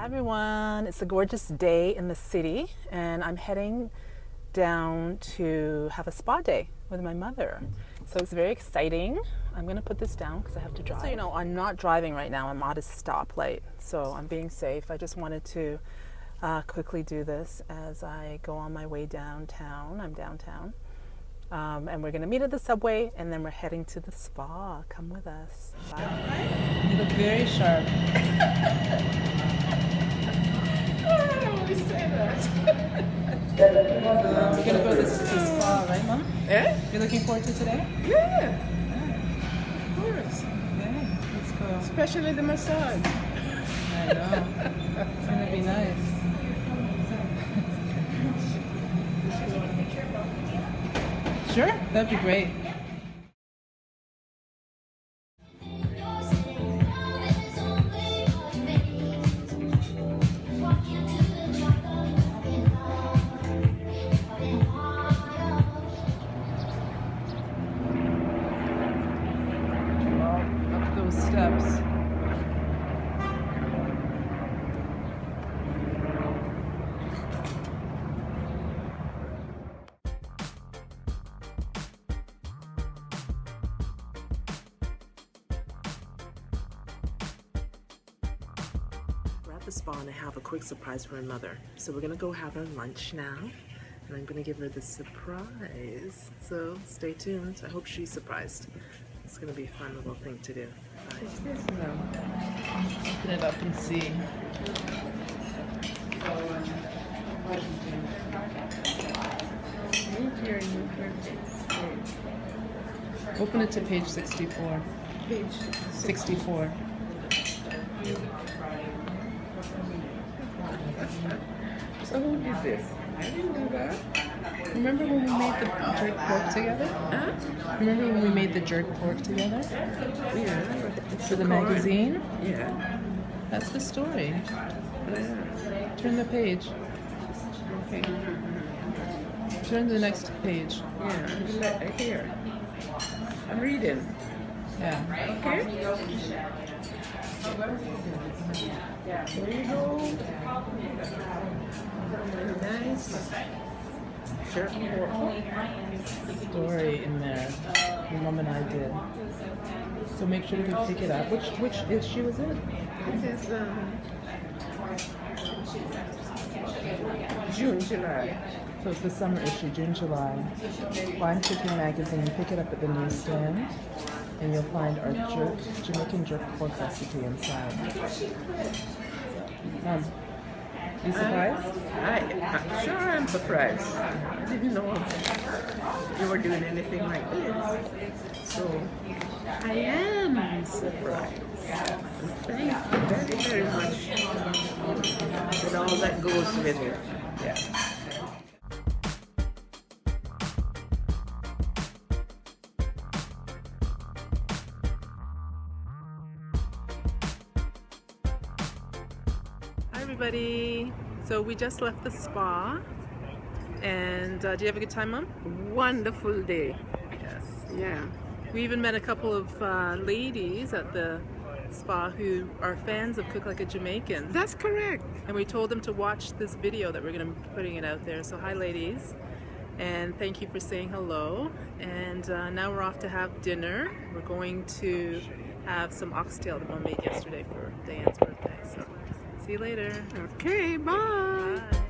Hi everyone, it's a gorgeous day in the city and I'm heading down to have a spa day with my mother. So it's very exciting. I'm going to put this down because I have to drive. So you know, I'm not driving right now, I'm at a stoplight. So I'm being safe. I just wanted to quickly do this as I go on my way downtown. I'm downtown. And we're going to meet at the subway and then we're heading to the spa. Come with us. Bye. You look very sharp. We say that. We're going to go to the spa, right, Mom? Eh? You're looking forward to today? Yeah. Of course. Okay, let's go. Especially the massage. I know. It's going to be nice. Sure, that'd be great. Up those steps. We're at the spa and I have a quick surprise for my mother. So we're gonna go have our lunch now and I'm gonna give her the surprise. So stay tuned. I hope she's surprised. It's gonna be a fun little thing to do. Bye. Open it up and see. Open it to page 64. Page 64. So who did this? I didn't know that. Remember when we made the jerk pork together? Huh? Remember when we made the jerk pork together? Yeah. For the magazine? Yeah. That's the story. Yeah. Turn the page. Okay. Turn to the next page. Yeah. Here. I'm reading. Yeah. Okay. There you go. Nice. Sure. Story in there. Your mom and I did. So make sure to pick it up. Which issue is it? This is June, July. So it's the summer issue, June, July. Find Cooking Magazine, pick it up at the newsstand, and you'll find our Jamaican jerk pork recipe inside. You surprised? I'm sure I'm surprised. I didn't know you were doing anything like this. So I am surprised. Thank you very, very much with all that goes with it. Yeah. Hi everybody. So we just left the spa, and do you have a good time, Mom? Wonderful day. Yes. Yeah. We even met a couple of ladies at the spa who are fans of Cook Like a Jamaican. That's correct. And we told them to watch this video that we're going to be putting it out there. So hi ladies, and thank you for saying hello. And now we're off to have dinner. We're going to have some oxtail that Mom made yesterday for Diane's birthday. So see you later. Okay, bye. Bye.